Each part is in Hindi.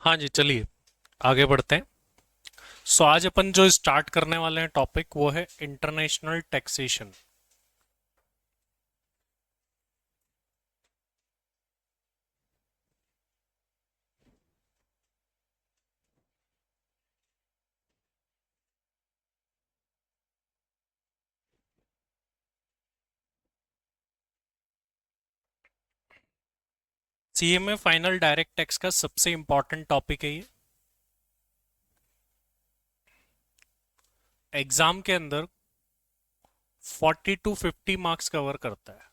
हाँ जी, चलिए आगे बढ़ते हैं। आज अपन जो स्टार्ट करने वाले हैं टॉपिक वो है international taxation. CMA final direct tax का सबसे इंपॉर्टेंट टॉपिक है ये। एग्जाम के अंदर 40 to 50 मार्क्स कवर करता है।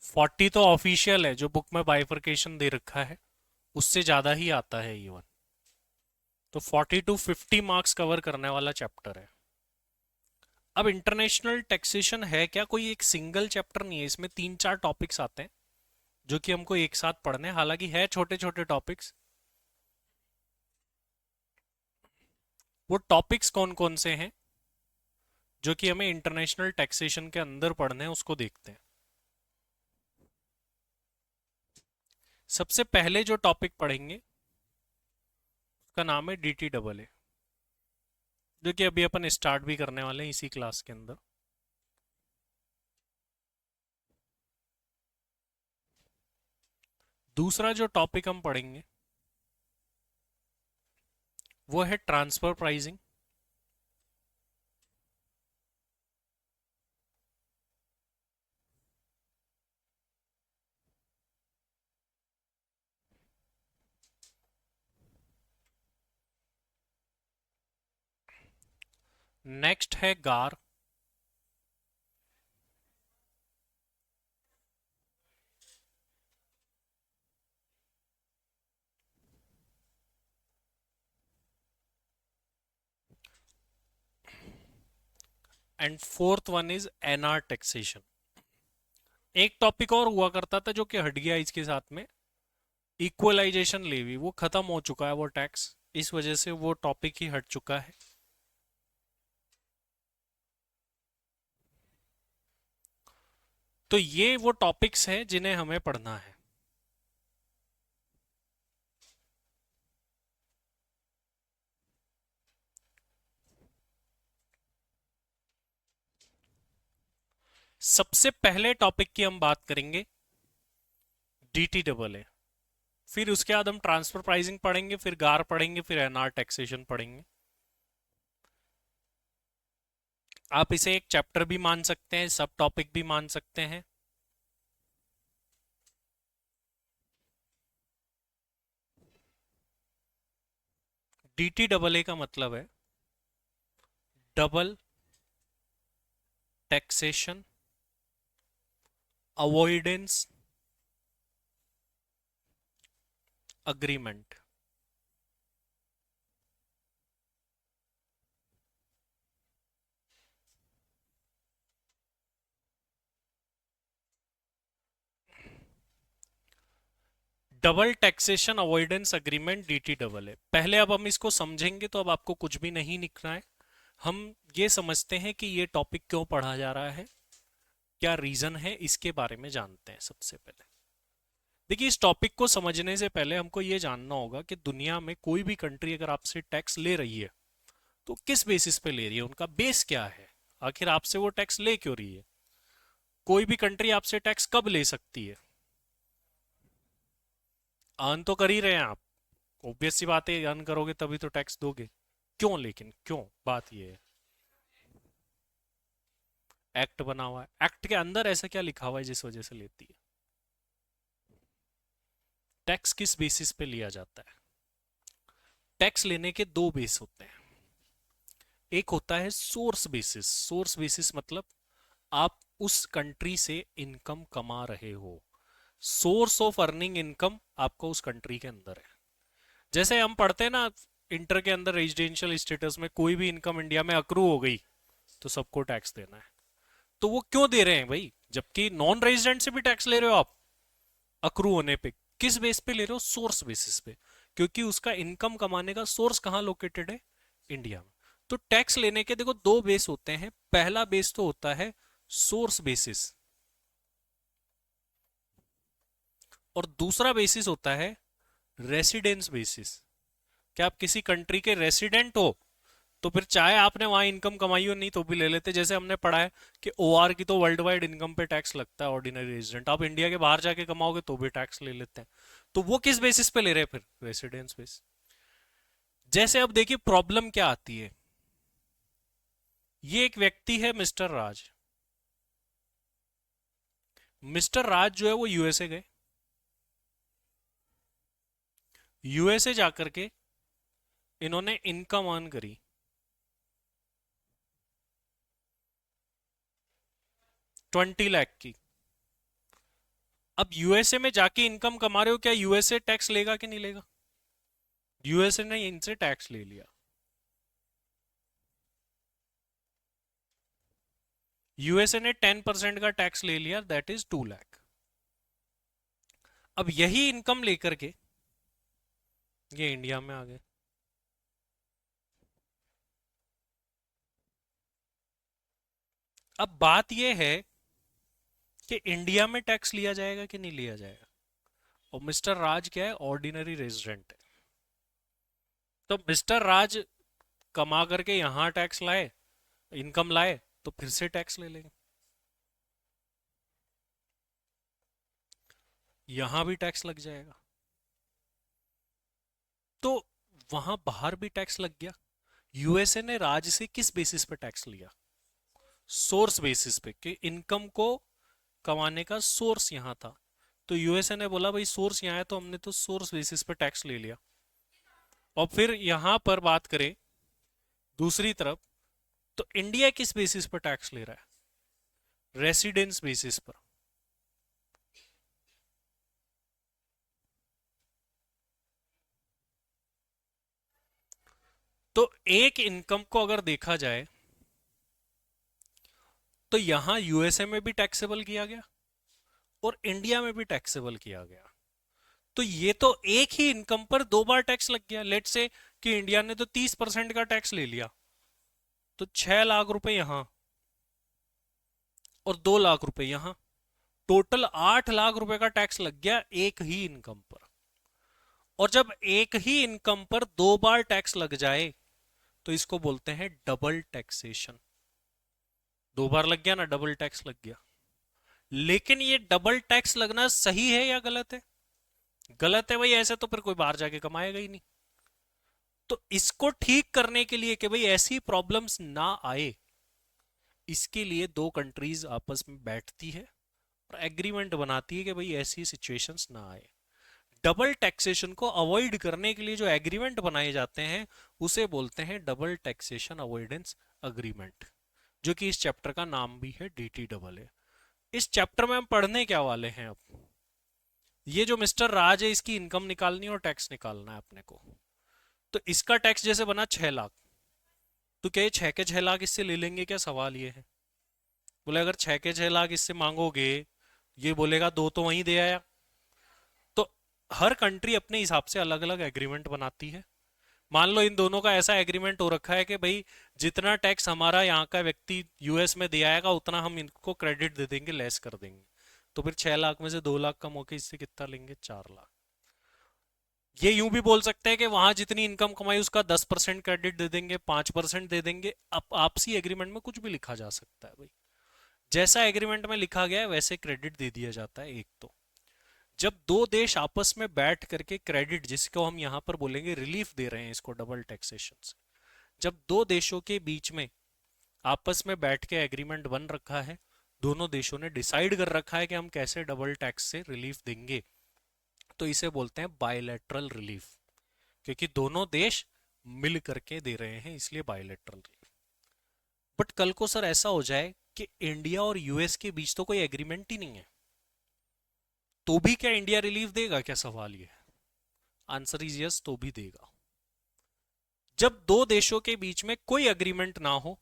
40 तो ऑफिशियल है, जो बुक में बाइफरकेशन दे रखा है उससे ज्यादा ही आता है इवन। तो 40 to 50 मार्क्स कवर करने वाला चैप्टर है। अब इंटरनेशनल टैक्सेशन है क्या, कोई एक सिंगल चैप्टर नहीं है, इसमें तीन चार टॉपिक्स आते हैं जो कि हमको एक साथ पढ़ने हैं। हालांकि है छोटे छोटे टॉपिक्स। वो टॉपिक्स कौन कौन से हैं जो कि हमें इंटरनेशनल टैक्सेशन के अंदर पढ़ने हैं, उसको देखते हैं। सबसे पहले जो टॉपिक पढ़ेंगे उसका नाम है डीटी डबल ए, जो कि अभी अपन स्टार्ट भी करने वाले हैं इसी क्लास के अंदर। दूसरा जो टॉपिक हम पढ़ेंगे वो है ट्रांसफर प्राइसिंग। नेक्स्ट है GAAR. And fourth one is NR taxation. एक टॉपिक और हुआ करता था जो कि हट गया इसके साथ में, इक्वलाइजेशन लेवी। वो खत्म हो चुका है वो टैक्स, इस वजह से वो टॉपिक ही हट चुका है। तो ये वो टॉपिक्स हैं जिन्हें हमें पढ़ना है। सबसे पहले टॉपिक की हम बात करेंगे डीटी डबल ए। फिर उसके बाद हम ट्रांसफर प्राइसिंग पढ़ेंगे, फिर गार पढ़ेंगे, फिर एनआर टैक्सेशन पढ़ेंगे। आप इसे एक चैप्टर भी मान सकते हैं, सब टॉपिक भी मान सकते हैं। डीटी डबल ए का मतलब है double taxation avoidance agreement. Double taxation avoidance agreement DT double है। पहले अब हम इसको समझेंगे तो अब आपको कुछ भी नहीं लिखना है। हम ये समझते हैं कि ये टॉपिक क्यों पढ़ा जा रहा है, क्या रीजन है, इसके बारे में जानते हैं सबसे पहले। देखिए, इस टॉपिक को समझने से पहले हमको ये जानना होगा कि दुनिया में कोई भी कंट्री अगर आपसे टैक्स ले रही है तो किस बेसिस पे ले रही है, उनका बेस क्या है, आखिर आपसे वो टैक्स ले क्यों रही है। कोई भी कंट्री आपसे टैक्स कब ले सकती है? अर्न तो कर ही रहे हैं आप, ऑब्वियस सी बात है, अर्न करोगे तभी तो टैक्स दोगे। क्यों, लेकिन क्यों, बात ये है। एक्ट बना हुआ है, एक्ट के अंदर ऐसा क्या लिखा हुआ है जिस वजह से लेती है? टैक्स किस बेसिस पे लिया जाता है? टैक्स लेने के दो बेस होते हैं। एक होता है सोर्स बेसिस। सोर्स बेसिस मतलब आप उस कंट्री से इनकम कमा रहे हो, सोर्स ऑफ अर्निंग इनकम आपको उस कंट्री के अंदर है। जैसे हम पढ़ते हैं ना इंटर के अंदर, रेजिडेंशियल स्टेटस में कोई भी इनकम इंडिया में अक्रू हो गई तो सबको टैक्स देना है। तो वो क्यों दे रहे हैं भाई, जबकि नॉन रेजिडेंट से भी टैक्स ले रहे हो आप अक्रू होने पे? किस बेस पे ले रहे हो? सोर्स बेसिस पे। क्योंकि उसका इनकम कमाने का सोर्स कहाँ लोकेटेड है? इंडिया में। तो टैक्स लेने के देखो दो बेस होते हैं। पहला बेस तो होता है सोर्स बेसिस, और दूसरा बेसिस होता है रेसिडेंस बेसिस। क्या आप किसी कंट्री के रेसिडेंट हो तो फिर चाहे आपने वहां इनकम कमाई हो नहीं तो भी ले लेते। जैसे हमने पढ़ा है कि ओआर की तो वर्ल्ड वाइड इनकम पे टैक्स लगता है, ऑर्डिनरी रेजिडेंट, आप इंडिया के बाहर जाके कमाओगे तो भी टैक्स ले लेते हैं। तो वो किस बेसिस पे ले रहे हैं फिर? Residence base. जैसे अब देखिए प्रॉब्लम क्या आती है। ये एक व्यक्ति है मिस्टर राज। मिस्टर राज जो है वो यूएसए गए। यूएसए जाकर के इन्होंने इनकम अर्न करी 20 लाख की। अब यूएसए में जाके इनकम कमा रहे हो, क्या यूएसए टैक्स लेगा कि नहीं लेगा? यूएसए ने इनसे टैक्स ले लिया। यूएसए ने 10% का टैक्स ले लिया, दैट इज 2 लाख। अब यही इनकम लेकर के ये इंडिया में आ गए। अब बात यह है कि इंडिया में टैक्स लिया जाएगा कि नहीं लिया जाएगा। और मिस्टर राज क्या है? ऑर्डिनरी रेजिडेंट है। तो मिस्टर राज कमा करके यहां टैक्स लाए, इनकम लाए, तो फिर से टैक्स ले लेंगे। यहां भी टैक्स लग जाएगा। तो वहां बाहर भी टैक्स लग गया। यूएसए ने राज से किस बेसिस पे टैक्स लिया? सोर्स बेसिस पे, कि इनकम को कमाने का सोर्स यहां था। तो यूएसए ने बोला भाई सोर्स यहां है तो हमने तो सोर्स बेसिस पे टैक्स ले लिया। और फिर यहां पर बात करें दूसरी तरफ, तो इंडिया किस बेसिस पर टैक्स ले रहा है? रेसिडेंस बेसिस पर। तो एक इनकम को अगर देखा जाए तो यहां यूएसए में भी टैक्सेबल किया गया और इंडिया में भी टैक्सेबल किया गया। तो ये तो एक ही इनकम पर दो बार टैक्स लग गया। लेट से कि इंडिया ने तो 30% का टैक्स ले लिया, तो 6 लाख रुपए यहां और 2 लाख रुपए यहां, टोटल 8 लाख रुपए का टैक्स लग गया एक ही इनकम पर। और जब एक ही इनकम पर दो बार टैक्स लग जाए तो इसको बोलते हैं डबल टैक्सेशन। दो बार लग गया ना, डबल टैक्स लग गया। लेकिन ये डबल टैक्स लगना सही है या गलत है? गलत है भाई, ऐसे तो फिर कोई बाहर जाके कमाएगा ही नहीं। तो इसको ठीक करने के लिए कि भाई ऐसी प्रॉब्लम्स ना आए, इसके लिए दो कंट्रीज आपस में बैठती है और एग्रीमेंट बनाती है कि भाई ऐसी सिचुएशंस ना आए। डबल टैक्सेशन को अवॉइड करने के लिए जो एग्रीमेंट बनाए जाते हैं उसे बोलते हैं डबल टैक्सेशन अवॉइडेंस अग्रीमेंट, जो कि इस चैप्टर का नाम भी है डीटी डबल ए। इस चैप्टर में हम पढ़ने क्या वाले हैं? अब ये जो मिस्टर राज है इसकी इनकम निकालनी और टैक्स निकालना है अपने को। तो इसका टैक्स जैसे बना 6 लाख, तो क्या ये 6 के 6 लाख इससे ले लेंगे? क्या सवाल ये है। बोले अगर 6 के 6 लाख इससे मांगोगे, ये बोलेगा दो तो वहीं दे आया। तो हर कंट्री अपने हिसाब से अलग अलग एग्रीमेंट बनाती है। मान लो इन दोनों का ऐसा एग्रीमेंट हो रखा है कि भाई जितना टैक्स हमारा यहाँ का व्यक्ति यूएस में दे आएगा उतना हम इनको क्रेडिट दे देंगे, लेस कर देंगे। तो फिर 6 लाख में से 2 लाख कम होके इससे कितना लेंगे? 4 लाख। ये यूं भी बोल सकते हैं कि वहां जितनी इनकम कमाई उसका 10% क्रेडिट दे देंगे, 5% दे देंगे। अब आपसी एग्रीमेंट में कुछ भी लिखा जा सकता है भाई। जैसा एग्रीमेंट में लिखा गया है वैसे क्रेडिट दे दिया जाता है। एक तो जब दो देश आपस में बैठ करके क्रेडिट, जिसको हम यहां पर बोलेंगे रिलीफ दे रहे हैं इसको डबल टैक्सेशन से, जब दो देशों के बीच में आपस में बैठ के एग्रीमेंट बन रखा है, दोनों देशों ने डिसाइड कर रखा है कि हम कैसे डबल टैक्स से रिलीफ देंगे, तो इसे बोलते हैं बायलैटरल रिलीफ। क्योंकि दोनों देश मिल करके दे रहे हैं इसलिए बायलैटरल रिलीफ। बट कल को सर ऐसा हो जाए कि इंडिया और यूएस के बीच तो कोई एग्रीमेंट ही नहीं है, तो भी क्या इंडिया रिलीफ देगा? क्या सवाल ये है। आंसर इज यस, तो भी देगा। जब दो देशों के बीच में कोई एग्रीमेंट ना हो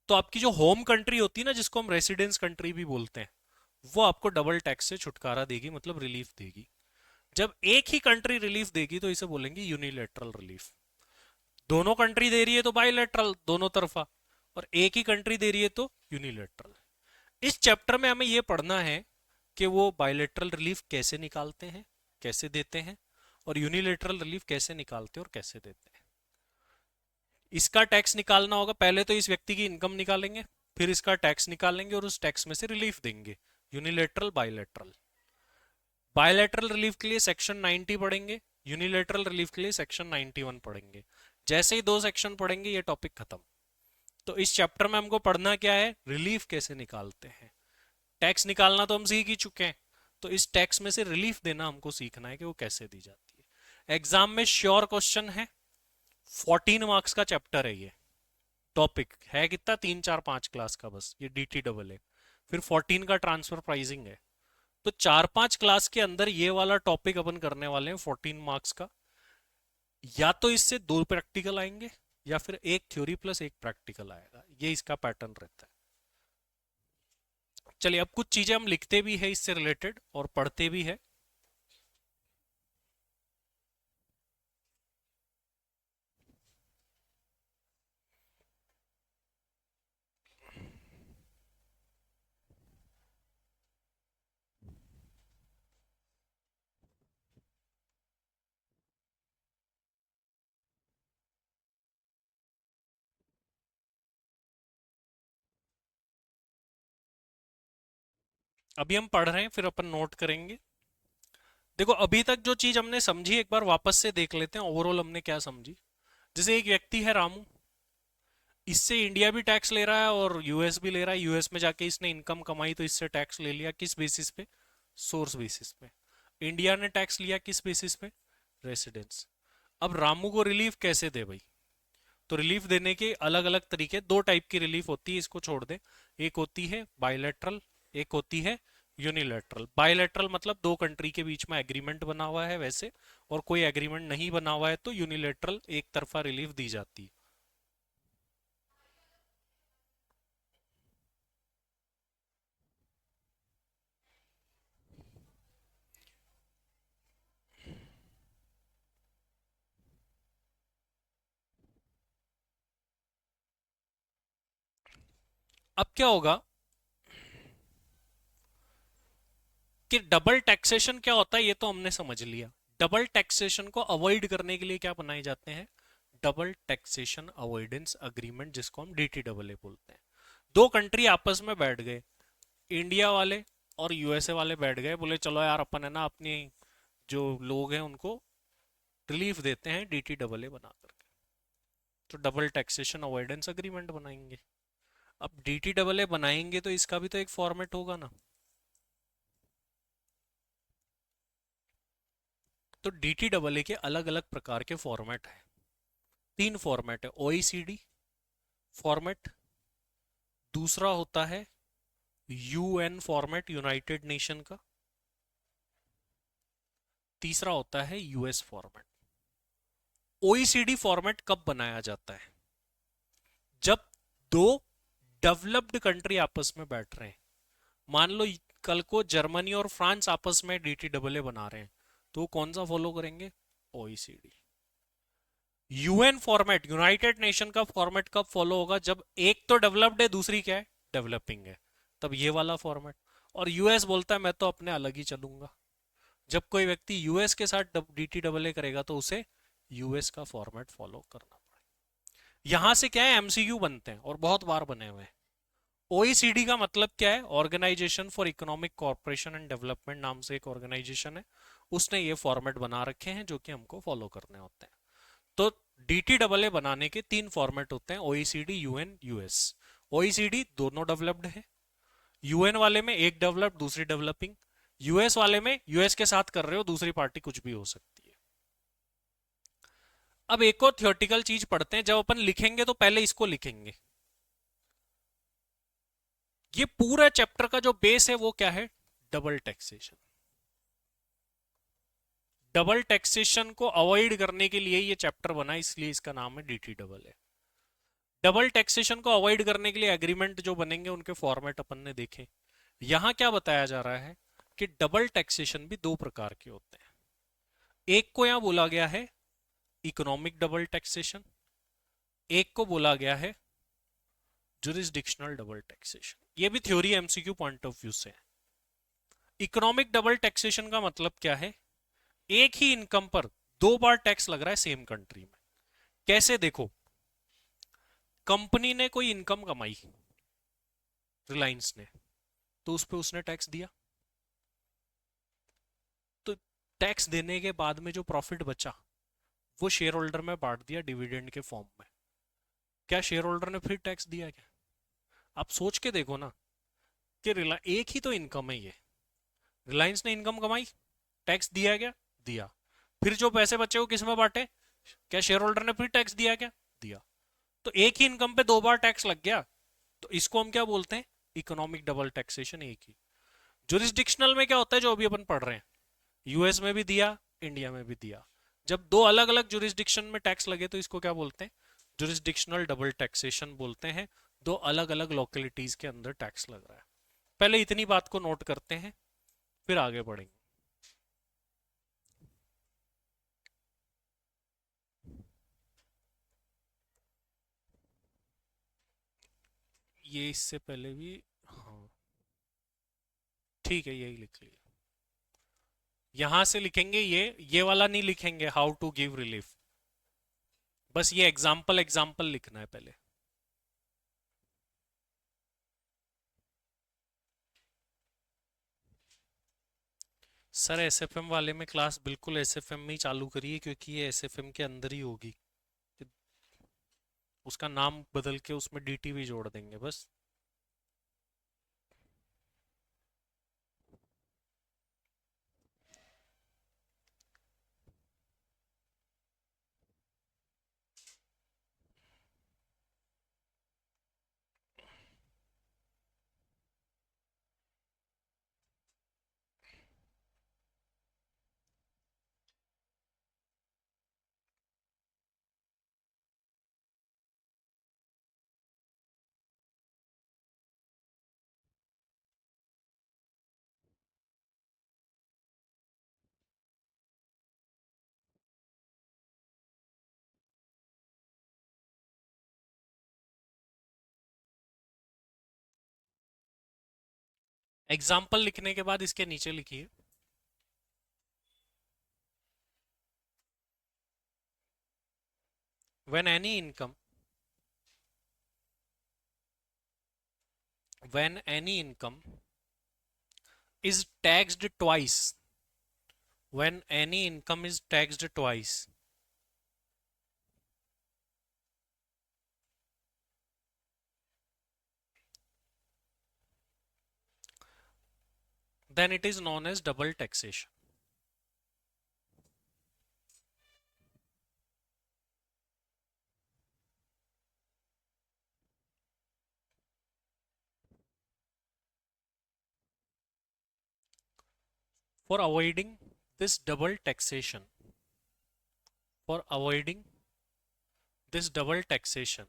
तो आपकी जो होम कंट्री होती है ना, जिसको हम रेसिडेंस कंट्री भी बोलते हैं, वो आपको डबल टैक्स से छुटकारा देगी, मतलब रिलीफ देगी। जब एक ही कंट्री रिलीफ देगी तो इसे बोलेंगे यूनिलैटरल रिलीफ। दोनों कंट्री दे रही है तो बायलैटरल, दोनों तरफा, और एक ही कंट्री दे रही है तो यूनिलैटरल। इस चैप्टर में हमें यह पढ़ना है कि वो बायलैटरल रिलीफ कैसे निकालते हैं, कैसे देते हैं, और यूनिलेटरल रिलीफ कैसे निकालते हैं और कैसे देते हैं। इसका टैक्स निकालना होगा, पहले तो इस व्यक्ति की इनकम निकालेंगे, फिर इसका टैक्स निकालेंगे और उस टैक्स में से रिलीफ देंगे, यूनिलेटरल बायलैटरल। बायलैटरल रिलीफ के लिए सेक्शन 90 पढ़ेंगे, यूनिलेटरल रिलीफ के लिए सेक्शन 91 पढ़ेंगे। जैसे ही दो सेक्शन पढ़ेंगे ये टॉपिक खत्म। तो इस चैप्टर में हमको पढ़ना क्या है, रिलीफ कैसे निकालते हैं। टैक्स निकालना तो हम सीख ही चुके हैं, तो इस टैक्स में से रिलीफ देना हमको सीखना है कि वो कैसे दी जाती है। एग्जाम में श्योर क्वेश्चन है, 14 मार्क्स का चैप्टर है ये। टॉपिक है कितना, 3 4 5 क्लास का बस ये DT डबल है, फिर 14 का ट्रांसफर प्राइसिंग है। तो 4 5 क्लास के अंदर ये वाला टॉपिक अपन करने वाले हैं 14 मार्क्स का। या तो इससे दो प्रैक्टिकल आएंगे या फिर एक थ्योरी प्लस एक प्रैक्टिकल आएगा, ये इसका पैटर्न रहता है। चलिए अब कुछ चीजें हम लिखते भी है इससे रिलेटेड और पढ़ते भी है। अभी हम पढ़ रहे हैं, फिर अपन नोट करेंगे। देखो अभी तक जो चीज हमने समझी एक बार वापस से देख लेते हैं, ओवरऑल हमने क्या समझी। जैसे एक व्यक्ति है रामू, इससे इंडिया भी टैक्स ले रहा है और यूएस भी ले रहा है। यूएस में जाके इसने इनकम कमाई तो इससे टैक्स ले लिया, किस बेसिस पे, सोर्स बेसिस पे। इंडिया ने टैक्स लिया किस बेसिस पे, रेसिडेंस। अब रामू को रिलीफ कैसे दे भाई, तो रिलीफ देने के अलग अलग तरीके, दो टाइप की रिलीफ होती है, इसको छोड़ दे। एक होती है बायलैटरल, एक होती है यूनिलैटरल। बायलैटरल मतलब दो कंट्री के बीच में एग्रीमेंट बना हुआ है वैसे, और कोई एग्रीमेंट नहीं बना हुआ है तो यूनिलैटरल एक तरफा रिलीफ दी जाती है। अब क्या होगा कि डबल टैक्सेशन क्या होता है ये तो हमने समझ लिया। डबल टैक्सेशन को अवॉइड करने के लिए क्या बनाए जाते हैं, डबल टैक्सेशन अवॉइडेंस अग्रीमेंट, जिसको हम DT डबल ए बोलते हैं। दो कंट्री आपस में बैठ गए, इंडिया वाले और USA वाले बैठ गए, बोले चलो यार अपन है ना अपनी जो लोग हैं उनको रिलीफ देते हैं DT डबल ए बना करके, तो डबल टैक्सेशन अवॉइडेंस अग्रीमेंट बनाएंगे। अब DT डबल ए बनाएंगे तो इसका भी तो एक फॉर्मेट होगा ना। तो DT डबल ए के अलग अलग प्रकार के फॉर्मेट है, तीन फॉर्मेट है। OECD फॉर्मेट, दूसरा होता है UN फॉर्मेट यूनाइटेड नेशन का, तीसरा होता है US फॉर्मेट। OECD फॉर्मेट कब बनाया जाता है, जब दो डेवलप्ड कंट्री आपस में बैठ रहे हैं। मान लो कल को जर्मनी और फ्रांस आपस में DT डबल ए बना रहे हैं, तो कौन सा फॉलो करेंगे, OECD। UN format, United nation का फॉर्मेट कब फॉलो होगा, जब एक तो डेवलप्ड है दूसरी क्या है, डेवलपिंग है, तब ये वाला फॉर्मेट। और US बोलता है मैं तो अपने अलग ही चलूंगा। जब कोई व्यक्ति US के साथ DT डबल ए करेगा तो उसे US का फॉर्मेट फॉलो करना पड़ेगा। यहां से क्या है, MCQ बनते हैं और बहुत बार बने हुए हैं। OECD का मतलब क्या है, organisation for economic corporation and development नाम से एक ऑर्गेनाइजेशन है, उसने ये फॉर्मेट बना रखे हैं जो कि हमको फॉलो करने होते हैं। तो DT डबल ए बनाने के तीन फॉर्मेट होते हैं, OECD, UN, US। OECD दोनों डेवलप्ड है, UN वाले में एक डेवलप्ड दूसरी डेवलपिंग, US वाले में US के साथ कर रहे हो, दूसरी पार्टी कुछ भी हो सकती है। अब एक और थियोरटिकल चीज पढ़ते हैं, जब अपन लिखेंगे तो पहले इसको लिखेंगे। ये पूरा चैप्टर का जो बेस है वो क्या है, डबल टैक्सेशन। डबल टैक्सेशन को अवॉइड करने के लिए ये चैप्टर बना, इसलिए इसका नाम है DT डबल ए। डबल टैक्सेशन को अवॉइड करने के लिए एग्रीमेंट जो बनेंगे उनके फॉर्मेट अपन ने देखे। यहां क्या बताया जा रहा है कि डबल टैक्सेशन भी दो प्रकार के होते हैं। एक को यहां बोला गया है इकोनॉमिक डबल टैक्सेशन, एक को बोला गया है जुरिस्डिक्शनल डबल टैक्सेशन। ये भी theory MCQ point of view से है। इकोनॉमिक डबल टैक्सेशन का मतलब क्या है? एक ही इनकम पर दो बार टैक्स लग रहा है सेम कंट्री में। कैसे देखो, कंपनी ने कोई इनकम कमाई, रिलायंस ने, तो उस पे उसने टैक्स दिया। तो टैक्स देने के बाद में जो प्रॉफिट बचा वो शेयर होल्डर में बांट दिया डिविडेंड के फॉर्म में। क्या शेयर होल्डर ने फिर टैक्स दिया क्या? आप सोच के देखो ना, कि एक ही तो इनकम है ये। रिलायंस ने इनकम कमाई, टैक्स दिया क्या? दिया। फिर जो पैसे बचे वो किस में बांटे? क्या शेयर होल्डर ने फिर टैक्स दिया क्या? दिया। तो एक ही इनकम पे दो बार टैक्स लग गया। तो इसको हम क्या बोलते हैं? Economic double taxation. एक ही जुरिस्डिक्शनल में क्या होता है, जो अभी अपन पढ़ रहे हैं, यूएस में भी दिया, इंडिया में भी दिया। जब दो अलग अलग जुरिस्डिक्शन में टैक्स लगे तो इसको क्या बोलते हैं? जुरिस्डिक्शनल डबल टैक्सेशन बोलते हैं। दो अलग अलग लोकेलिटीज के अंदर टैक्स लग रहा है। पहले इतनी बात को नोट करते हैं, फिर आगे बढ़ेंगे। ये इससे पहले भी, हाँ ठीक है, यही लिख लिया। यहां से लिखेंगे, ये वाला नहीं लिखेंगे, हाउ टू गिव रिलीफ। बस ये एग्जाम्पल एग्जाम्पल लिखना है पहले। सर एसएफएम वाले में क्लास बिल्कुल एसएफएम में ही चालू करिए, क्योंकि ये एसएफएम के अंदर ही होगी। उसका नाम बदल के उसमें डीटी भी जोड़ देंगे बस। एग्जाम्पल लिखने के बाद इसके नीचे लिखिए, when any income when any income is taxed twice, when any income is taxed twice, then it is known as double taxation. For avoiding this double taxation, for avoiding this double taxation,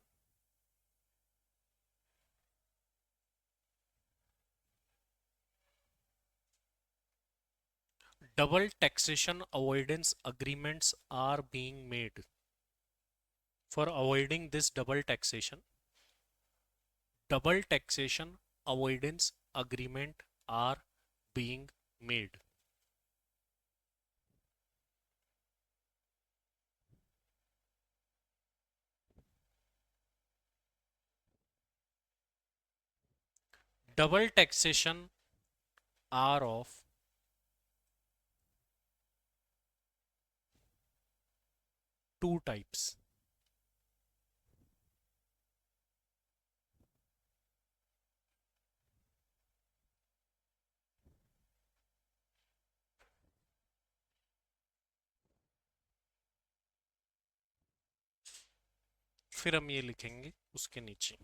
double taxation avoidance agreements are being made. For avoiding this double taxation avoidance agreement are being made. Double taxation are of two types. फिर हम ये लिखेंगे उसके नीचे।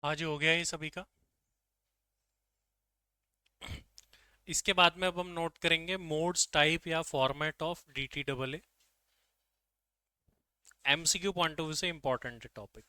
हाँ जी, हो गया ये सभी का। इसके बाद में अब हम नोट करेंगे मोड्स, टाइप या format of D T double A. MCQ point of view से इंपॉर्टेंट है टॉपिक।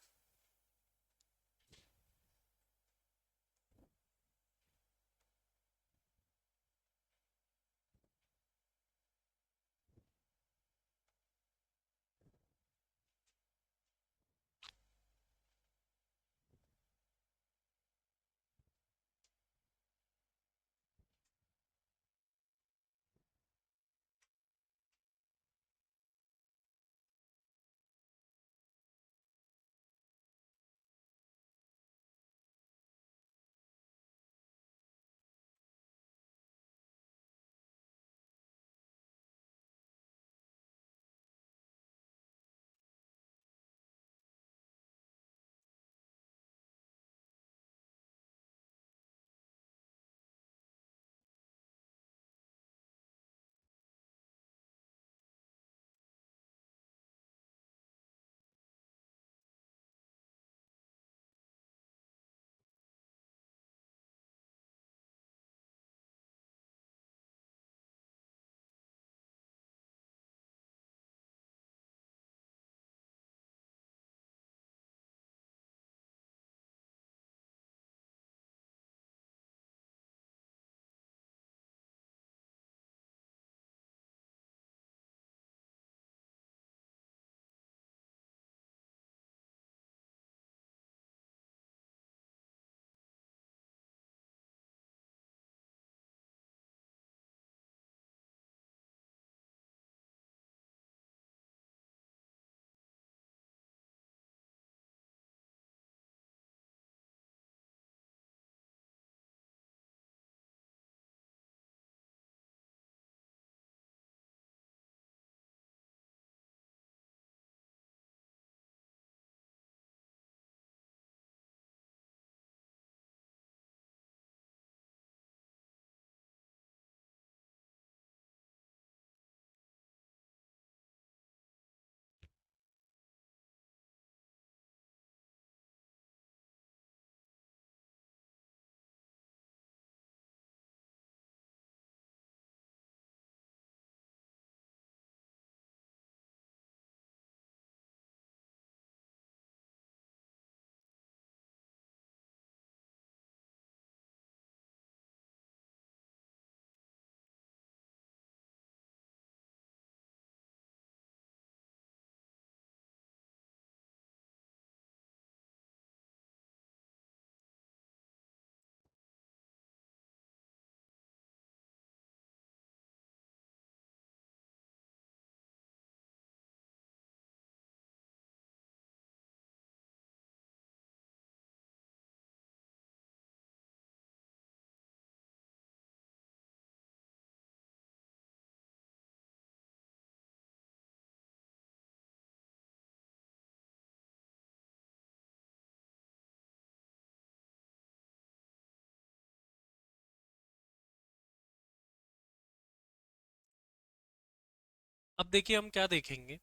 अब देखिए हम क्या देखेंगे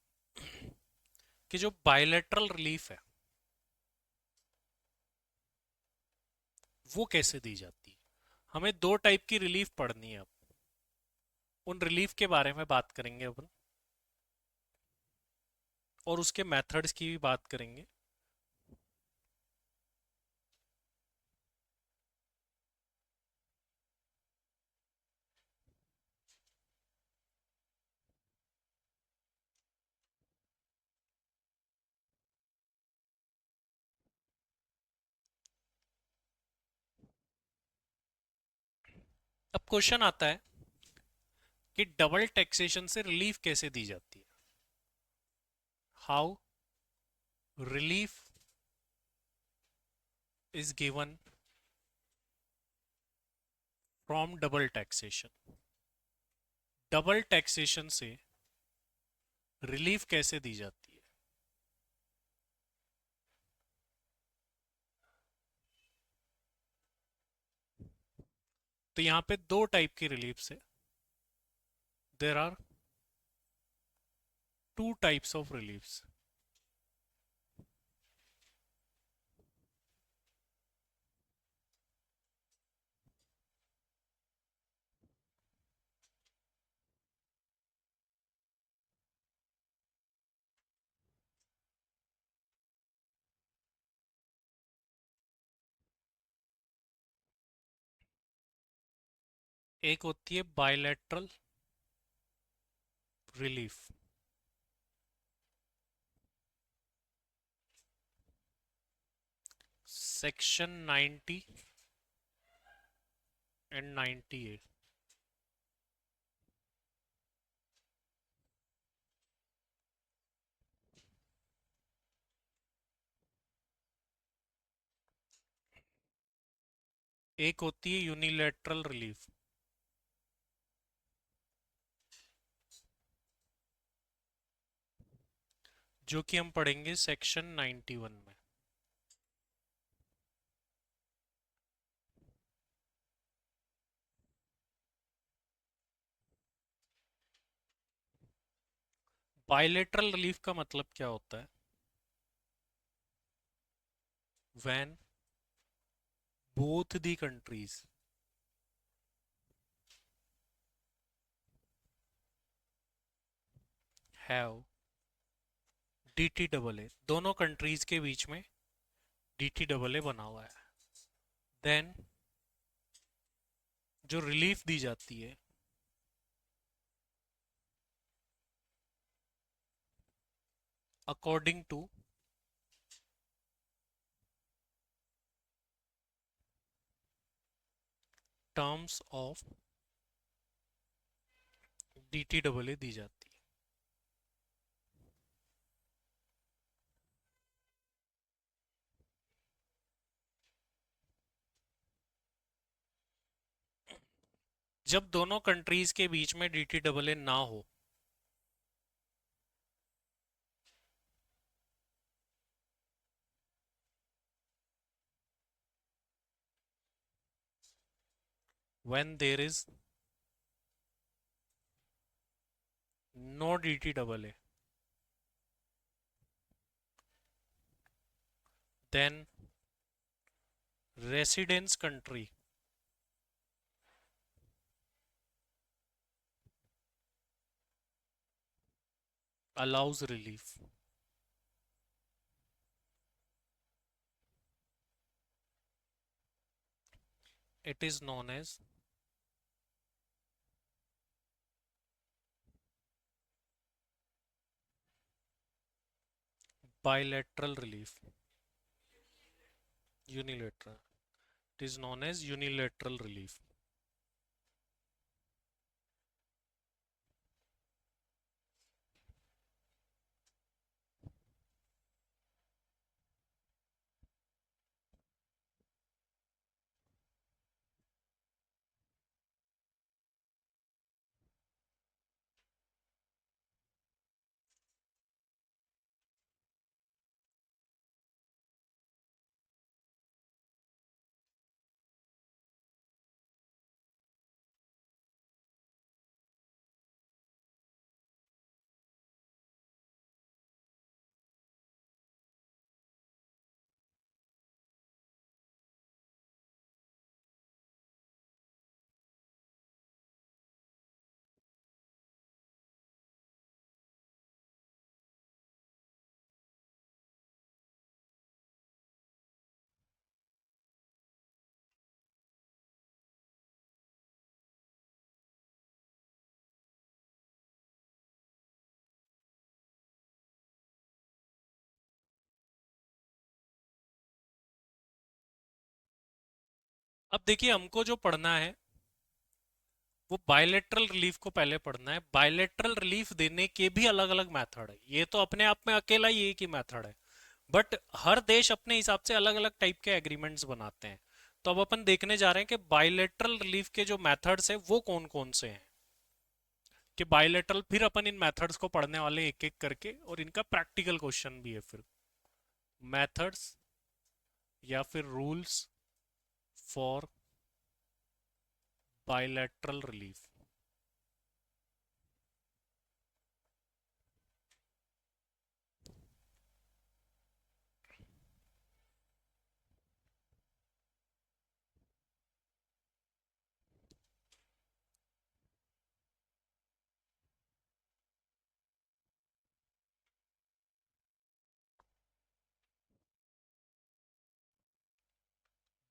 कि जो बायलैटरल रिलीफ है वो कैसे दी जाती है। हमें दो टाइप की रिलीफ पढ़नी है। अब उन रिलीफ के बारे में बात करेंगे अपन, और उसके मेथड्स की भी बात करेंगे। अब क्वेश्चन आता है कि डबल टैक्सेशन से रिलीफ कैसे दी जाती है। How relief is given from double taxation. Double taxation से रिलीफ कैसे दी जाती है। तो यहाँ पे दो टाइप की रिलीफ है। There are two types of reliefs. एक होती है बायलैटरल रिलीफ। Section 90 and 98। एक होती है यूनिलैटरल रिलीफ। जो कि हम पढ़ेंगे सेक्शन 91 में। बायलैटरल रिलीफ का मतलब क्या होता है? When both the countries have dt double ए, दोनों कंट्रीज के बीच में dt डबल ए बना हुआ है, देन जो रिलीफ दी जाती है according to terms of dt double A दी जाती है। जब दोनों कंट्रीज के बीच में dt डबल ए ना हो, when there is no dt double A, then residence country allows relief। It is known as bilateral relief, unilateral, it is known as unilateral relief। अब देखिए, हमको जो पढ़ना है वो बायलेटरल रिलीफ को पहले पढ़ना है। बायलेटरल रिलीफ देने के भी अलग अलग मेथड है, ये तो अपने आप में अकेला ही एक ही मेथड है, बट हर देश अपने हिसाब से अलग अलग टाइप के एग्रीमेंट्स बनाते हैं। तो अब अपन देखने जा रहे हैं कि बायलेटरल रिलीफ के जो मेथड्स है वो कौन कौन से हैं। कि बायलेटरल, फिर अपन इन मेथड्स को पढ़ने वाले एक एक करके, और इनका प्रैक्टिकल क्वेश्चन भी है फिर। मेथड्स या फिर rules for bilateral relief.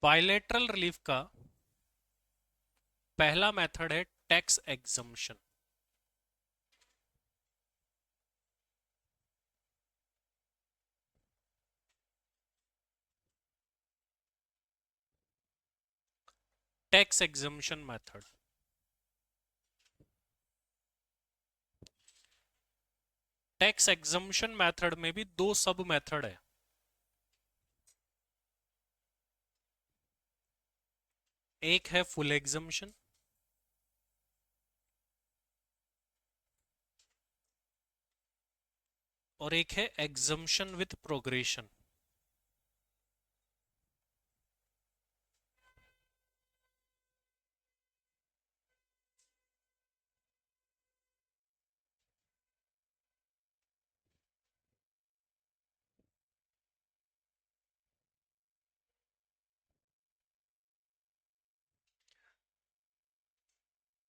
Bilateral relief का पहला मेथड है tax exemption. Tax exemption method, tax exemption method में भी दो सब मेथड है। एक है फुल एग्जम्पशन और एक है एग्जम्पशन विथ प्रोग्रेशन।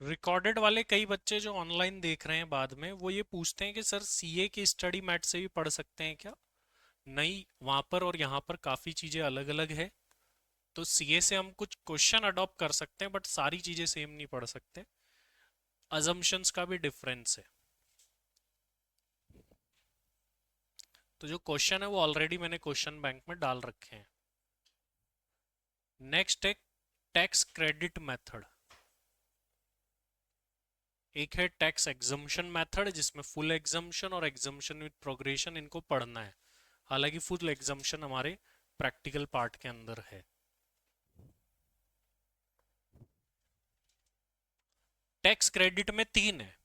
रिकॉर्डेड वाले कई बच्चे जो ऑनलाइन देख रहे हैं बाद में, वो ये पूछते हैं कि सर सीए की स्टडी मैट से भी पढ़ सकते हैं क्या? नहीं, वहां पर और यहाँ पर काफी चीजें अलग अलग है। तो सीए से हम कुछ क्वेश्चन अडॉप्ट कर सकते हैं बट सारी चीजें सेम नहीं पढ़ सकते। अजम्पशंस का भी डिफरेंस है। तो जो क्वेश्चन है वो ऑलरेडी मैंने क्वेश्चन बैंक में डाल रखे हैं। नेक्स्ट है टैक्स क्रेडिट मेथड। एक है टैक्स एग्जम्पशन मेथड जिसमें फुल एग्जम्पशन और एग्जम्पशन विद प्रोग्रेशन इनको पढ़ना है। हालांकि फुल एग्जम्पशन हमारे प्रैक्टिकल पार्ट के अंदर है। टैक्स क्रेडिट में तीन है।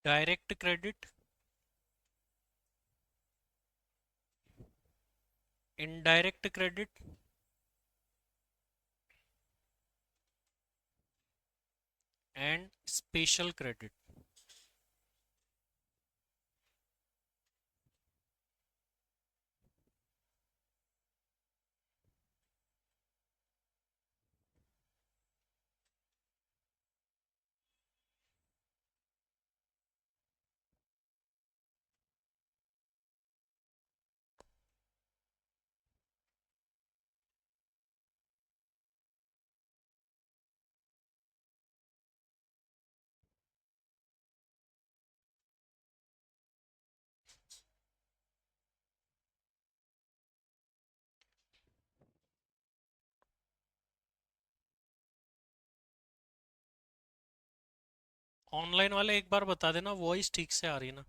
Direct credit, indirect credit and special credit. Online वाले एक बार बता देना, वॉइस ठीक से आ रही ना?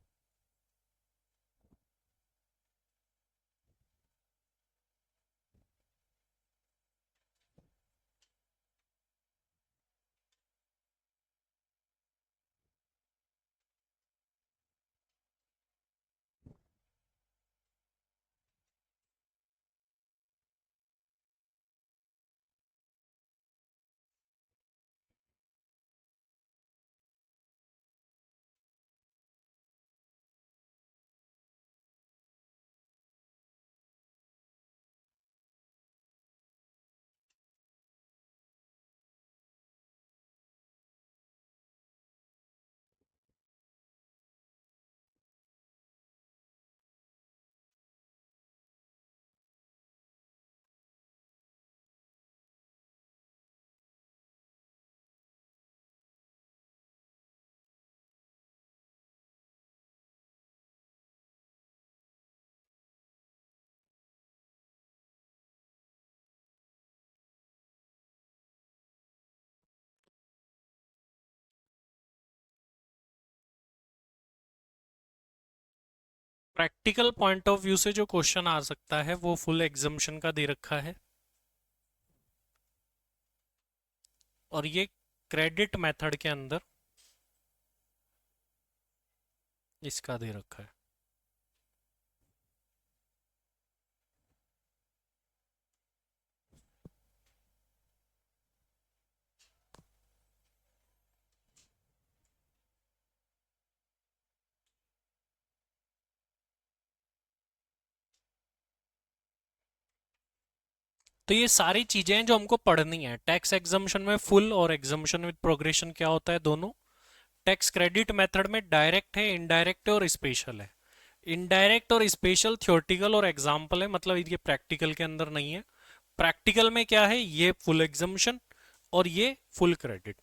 प्रैक्टिकल पॉइंट ऑफ व्यू से जो क्वेश्चन आ सकता है वो फुल एग्जम्पशन का दे रखा है, और ये क्रेडिट मेथड के अंदर इसका दे रखा है। तो ये सारी चीजें हैं जो हमको पढ़नी है। टैक्स एग्जम्पशन में फुल और एग्जम्पशन विद प्रोग्रेशन क्या होता है, दोनों। टैक्स क्रेडिट मेथड में डायरेक्ट है, इनडायरेक्ट है और स्पेशल है। इनडायरेक्ट और स्पेशल थ्योरेटिकल और एग्जाम्पल है, मतलब ये प्रैक्टिकल के अंदर नहीं है। प्रैक्टिकल में क्या है, ये फुल एग्जम्पशन और ये फुल क्रेडिट,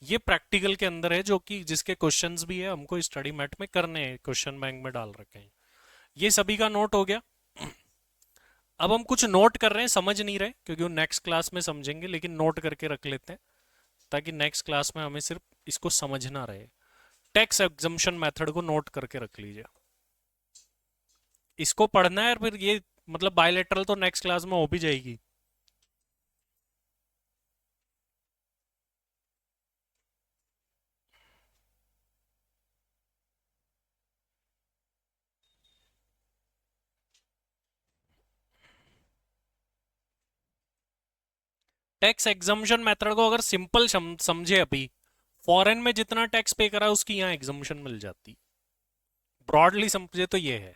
ये प्रैक्टिकल के अंदर है, जो कि जिसके क्वेश्चंस भी है हमको स्टडी मैट में करने हैं, क्वेश्चन बैंक में डाल रखे हैं। ये सभी का नोट हो गया। अब हम कुछ नोट कर रहे हैं, समझ नहीं रहे क्योंकि वो नेक्स्ट क्लास में समझेंगे, लेकिन नोट करके रख लेते हैं ताकि नेक्स्ट क्लास में हमें सिर्फ इसको समझना रहे। टैक्स एग्जम्पशन मेथड को नोट करके रख लीजिए, इसको पढ़ना है, और फिर ये मतलब बायलेटरल तो नेक्स्ट क्लास में हो भी जाएगी। टैक्स एग्जम्पशन मेथड को अगर सिंपल समझे, अभी फॉरेन में जितना टैक्स पे करा है उसकी यहाँ एग्जम्पशन मिल जाती। ब्रॉडली समझे तो ये है,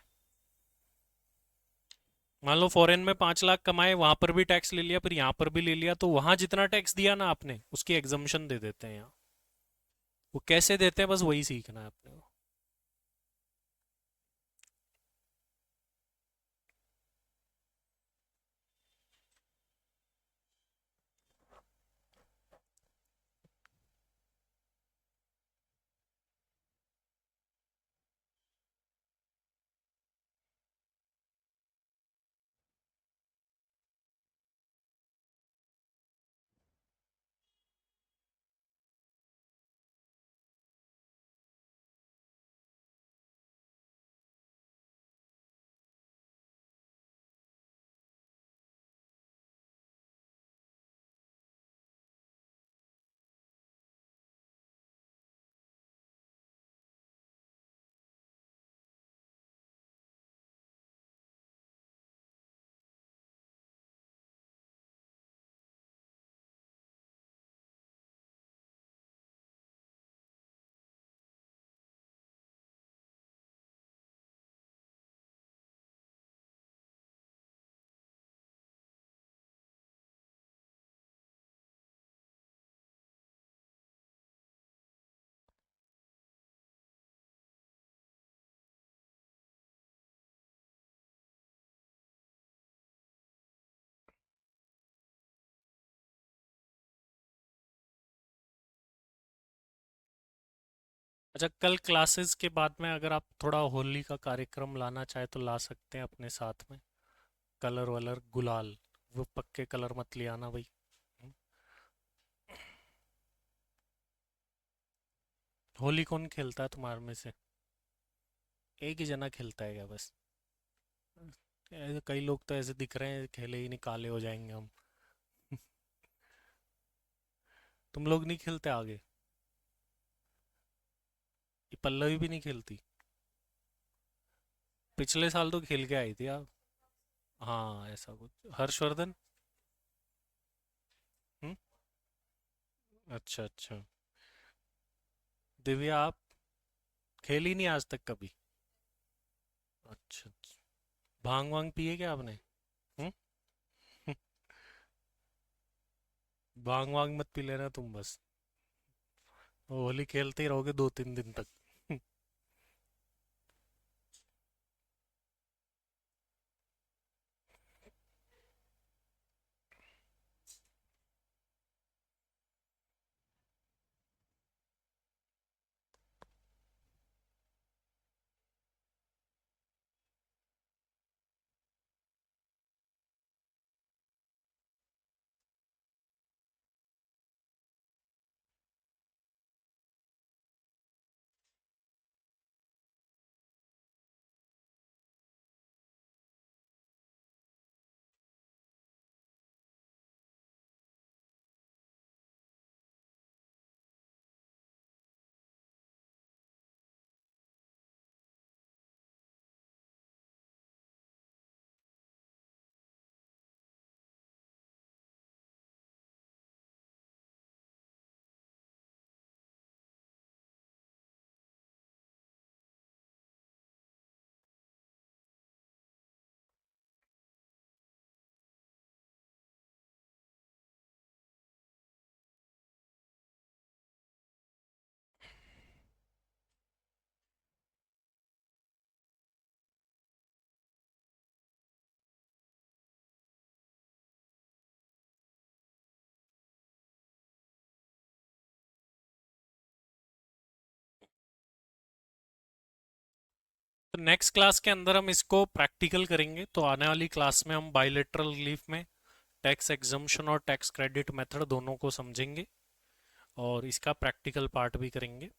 मान लो फॉरेन में 5 लाख कमाए, वहां पर भी टैक्स ले लिया, फिर यहाँ पर भी ले लिया, तो वहां जितना टैक्स दिया ना आपने उसकी एग्जम्पशन दे देते हैं यहाँ। वो कैसे देते हैं बस वही सीखना है आपने को। अच्छा, कल क्लासेस के बाद में अगर आप थोड़ा होली का कार्यक्रम लाना चाहे तो ला सकते हैं अपने साथ में। कलर वलर गुलाल, वो पक्के कलर मत ले आना भाई। हम्म। होली कौन खेलता है तुम्हारे में से? एक ही जना खेलता है क्या बस? ऐसे कई लोग तो ऐसे दिख रहे हैं खेले ही नहीं, काले हो जाएंगे हम। तुम लोग नहीं खेलते आगे? ये पल्लवी भी नहीं खेलती? पिछले साल तो खेल के आई थी आप। हाँ ऐसा कुछ, हर्षवर्धन। हम्म। अच्छा अच्छा। दिव्या आप खेली नहीं आज तक कभी? अच्छा अच्छा। भांग वांग पिए क्या आपने? हम्म। भांग वांग मत पी लेना तुम बस, होली खेलते ही रहोगे 2-3 दिन तक। नेक्स्ट क्लास के अंदर हम इसको प्रैक्टिकल करेंगे, तो आने वाली क्लास में हम बायलेटरल रिलीफ में टैक्स एग्जम्पशन और टैक्स क्रेडिट मेथड दोनों को समझेंगे और इसका प्रैक्टिकल पार्ट भी करेंगे।